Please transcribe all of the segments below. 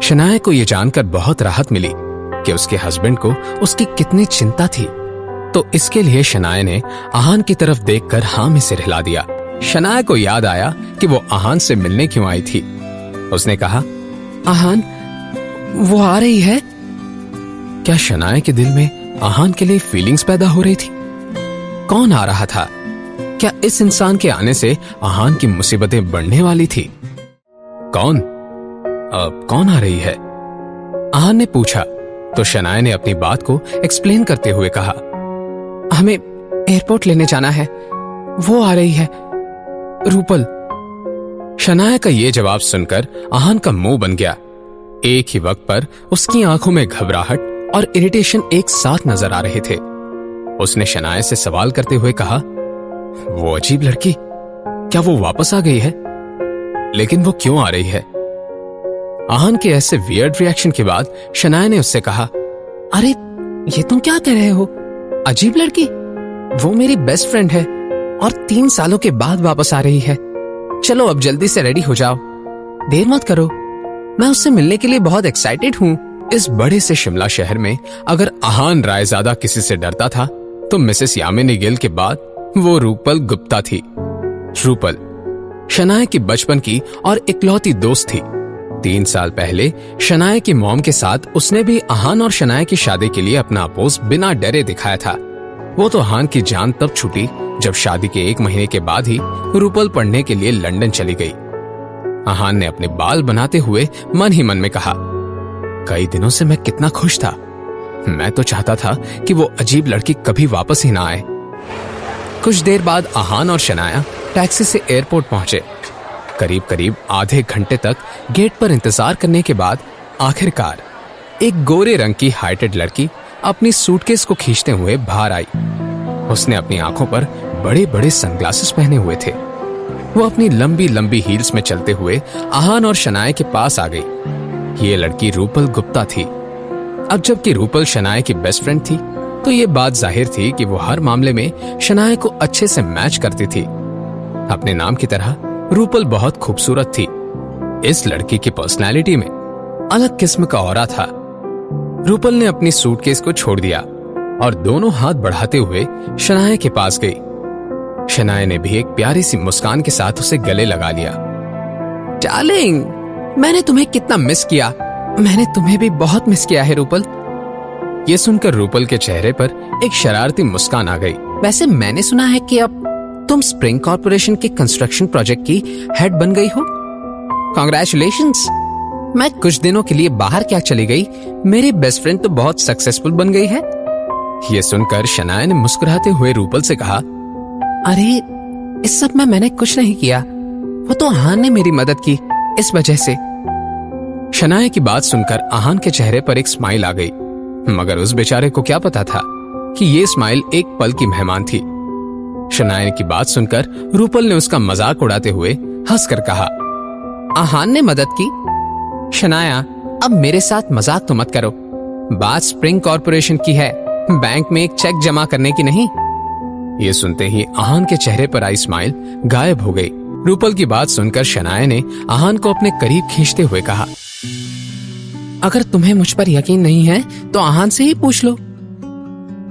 शनाया को यह जानकर बहुत राहत मिली कि उसके हस्बैंड को उसकी कितनी चिंता थी, तो इसके लिए शनाया ने आहान की तरफ देखकर हाँ में सिर हिला दिया। शनाया को याद आया कि वो आहान से मिलने क्यों आई थी। उसने कहा, आहान, वो आ रही है? क्या शनाया के दिल में आहान के लिए फीलिंग्स पैदा हो रही थी? कौन आ रहा था? क्या इस इंसान के आने से आहान की मुसीबतें बढ़ने वाली थी? कौन आ रही है? आहान ने पूछा तो शनाया ने अपनी बात को एक्सप्लेन करते हुए कहा, हमें एयरपोर्ट लेने जाना है, वो आ रही है, रूपल। शनाया का ये जवाब सुनकर आहान का मुंह बन गया। एक ही वक्त पर उसकी आंखों में घबराहट और इरिटेशन एक साथ नजर आ रहे थे। उसने शनाया से सवाल करते हुए कहा, वो अजीब लड़की, क्या वो वापस आ गई है? लेकिन वो क्यों आ रही है? आहान के ऐसे वियर्ड रिएक्शन के बाद शनाया ने उससे कहा, अरे ये तुम क्या कह रहे हो? अजीब लड़की? वो मेरी बेस्ट फ्रेंड है और 3 सालों के बाद वापस आ रही है। चलो अब जल्दी से रेडी हो जाओ, देर मत करो, मैं उससे मिलने के लिए बहुत एक्साइटेड हूँ। इस बड़े से शिमला शहर में अगर आहान रायजादा किसी से डरता था तो मिसेस यामिनी गिल के बाद वो रूपल गुप्ता थी। रूपल शनाया की बचपन की और इकलौती दोस्त थी। 3 साल पहले शनाया की मॉम के साथ उसने भी आहान और शनाया की शादी के लिए अपना अपोज बिना डरे दिखाया था। वो तो आहान की जान तब छूटी जब शादी के 1 महीने के बाद ही रूपल पढ़ने के लिए लंदन चली गई। आहान ने अपने बाल बनाते हुए मन ही मन में कहा, कई दिनों से मैं कितना खुश था। मैं तो चाहता था कि वो अजीब लड़की कभी वापस ही ना आए। कुछ देर बाद आहान और शनाया टैक्सी से एयरपोर्ट पहुंचे। करीब करीब आधे घंटे तक गेट पर इंतजार करने के बाद आखिरकार एक गोरे रंग की हाइटेड लड़की अपनी सूटकेस को खींचते हुए बाहर आई। उसने अपनी आंखों पर बड़े बड़े सनग्लासेस पहने हुए थे। वो अपनी लंबी लंबी हील्स में चलते हुए आहान और शनाया के पास आ गई। ये लड़की रूपल गुप्ता थी। अब जबकि रूपल शनाया की बेस्ट फ्रेंड थी तो ये बात जाहिर थी कि वो हर मामले में शनाया को अच्छे से मैच करती थी। अपने नाम की तरह रूपल बहुत खूबसूरत थी। इस लड़की की पर्सनैलिटी में अलग किस्म का ऑरा था। रूपल ने अपनी सूटकेस को छोड़ दिया और दोनों हाथ बढ़ाते हुए शनाया के पास गई। शनाया ने भी एक प्यारी सी मुस्कान के साथ उसे गले लगा लिया। डार्लिंग, मैंने तुम्हें कितना मिस किया। मैंने तुम्हें भी बहुत मिस किया है रूपल। ये सुनकर रूपल के चेहरे पर एक शरारती मुस्कान आ गई। वैसे मैंने सुना है कि अब तुम स्प्रिंग कॉर्पोरेशन के कंस्ट्रक्शन प्रोजेक्ट की हेड बन गई हो। कांग्रेचुलेशंस। मैं कुछ दिनों के लिए बाहर क्या चली गई, मेरी बेस्ट फ्रेंड तो बहुत सक्सेसफुल बन गई है। ये सुनकर शनाया ने मुस्कुराते हुए रूपल से कहा, अरे इस सब में मैंने कुछ नहीं किया, वो तो आहान ने मेरी मदद की, इस वजह से। शनाया की बात सुनकर आहान के चेहरे पर एक स्माइल आ गई, मगर उस बेचारे को क्या पता था कि ये स्माइल एक पल की मेहमान थी। शनाया की बात सुनकर रूपल ने उसका मजाक उड़ाते हुए हंसकर कहा, आहान ने मदद की? शनाया, अब मेरे साथ मजाक तो मत करो। बात स्प्रिंग कॉर्पोरेशन की है, बैंक में एक चेक जमा करने की नहीं। ये सुनते ही आहान के चेहरे पर आई स्माइल गायब हो गई। रूपल की बात सुनकर शनाया ने आहान को अपने करीब खींचते हुए कहा, अगर तुम्हें मुझ पर यकीन नहीं है तो आहान से ही पूछ लो।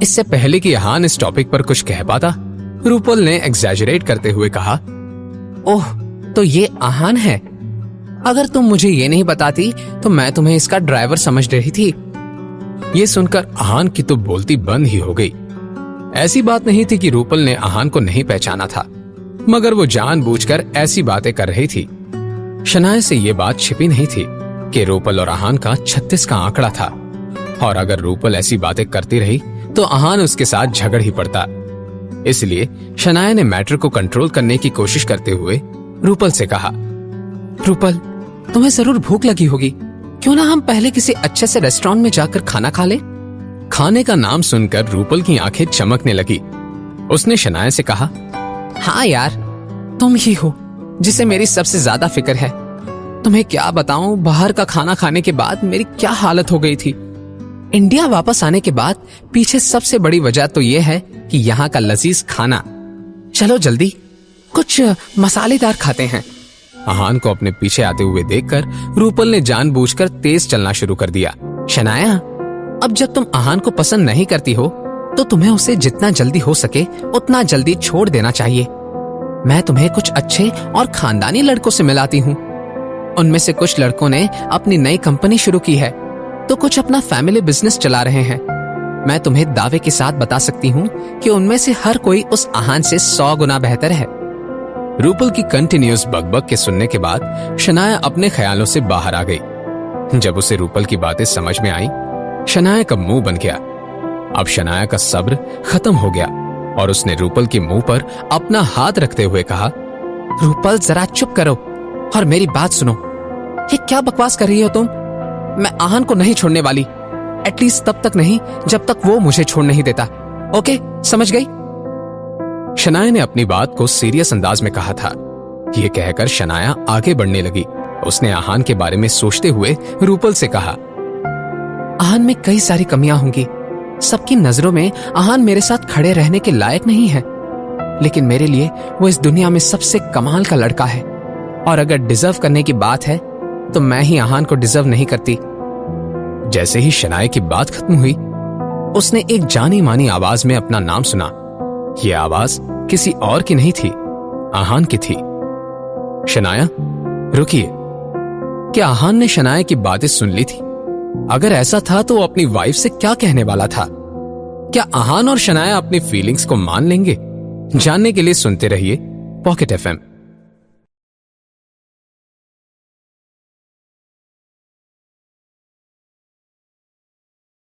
इससे पहले कि आहान इस टॉपिक पर कुछ कह पाता, रूपल ने एग्जैजरेट करते हुए कहा, ओह तो ये आहान है। अगर तुम मुझे ये नहीं बताती तो मैं तुम्हें इसका ड्राइवर समझ रही थी। ये सुनकर आहान की तो बोलती बंद ही हो गई। ऐसी बात नहीं थी कि रूपल ने आहान को नहीं पहचाना था, मगर वो जानबूझकर ऐसी बातें कर रही थी। शनाया से ये बात छिपी नहीं थी कि रूपल और आहान का 36 का आंकड़ा था, और अगर रूपल ऐसी बातें करती रही तो आहान उसके साथ झगड़ ही पड़ता। इसलिए शनाया ने मैटर को कंट्रोल करने की कोशिश करते हुए रूपल से कहा, रूपल तुम्हें जरूर भूख लगी होगी, क्यों ना हम पहले किसी अच्छे से रेस्टोरेंट में जाकर खाना खा ले। खाने का नाम सुनकर रूपल की आंखें चमकने लगी। उसने शनाया से कहा, हाँ यार, तुम ही हो जिसे मेरी सबसे ज्यादा फिक्र है। तुम्हें क्या बताऊं, बाहर का खाना खाने के बाद मेरी क्या हालत हो गई थी। इंडिया वापस आने के बाद पीछे सबसे बड़ी वजह तो यह है कि यहाँ का लजीज खाना। चलो जल्दी कुछ मसालेदार खाते हैं। आहान को अपने पीछे आते हुए देखकर रूपल ने जानबूझकर तेज चलना शुरू कर दिया। शनाया, अब जब तुम आहान को पसंद नहीं करती हो तो तुम्हें उसे जितना जल्दी हो सके उतना जल्दी छोड़ देना चाहिए। मैं तुम्हें कुछ अच्छे और खानदानी लड़कों से मिलाती हूँ। उनमें से कुछ लड़कों ने अपनी नई कंपनी शुरू की है तो कुछ अपना फैमिली बिजनेस चला रहे हैं। मैं तुम्हें दावे के साथ बता सकती हूँ कि उनमें से हर कोई उस आहान से 100 गुना बेहतर है। रूपल की कंटिन्यूअस बकबक के सुनने के बाद शनाया अपने ख्यालों से बाहर आ गई। जब उसे रूपल की बातें समझ में आई, शनाया का मुंह बन गया। अब शनाया का सब्र खत्म हो गया और उसने रूपल के मुंह पर अपना हाथ रखते हुए कहा, रूपल जरा चुप करो और मेरी बात सुनो। ये क्या बकवास कर रही हो तुम? मैं आहान को नहीं छोड़ने वाली, एटलीस्ट तब तक नहीं जब तक वो मुझे छोड़ नहीं देता। ओके, समझ गई? शनाया ने अपनी बात को सीरियस अंदाज में कहा था। यह कहकर शनाया आगे बढ़ने लगी। उसने आहान के बारे में सोचते हुए रूपल से कहा, आहान में कई सारी कमियां होंगी। सबकी नजरों में आहान मेरे साथ खड़े रहने के लायक नहीं है, लेकिन मेरे लिए वो इस दुनिया में सबसे कमाल का लड़का है। और अगर डिजर्व करने की बात है तो मैं ही आहान को डिजर्व नहीं करती। जैसे ही शनाया की बात खत्म हुई, उसने एक जानी मानी आवाज में अपना नाम सुना। यह आवाज किसी और की नहीं थी, आहान की थी। शनाया, रुकिए, क्या आहान ने शनाया की बातें सुन ली थी? अगर ऐसा था तो वो अपनी वाइफ से क्या कहने वाला था? क्या आहान और शनाया अपनी फीलिंग्स को मान लेंगे? जानने के लिए सुनते रहिए पॉकेट FM।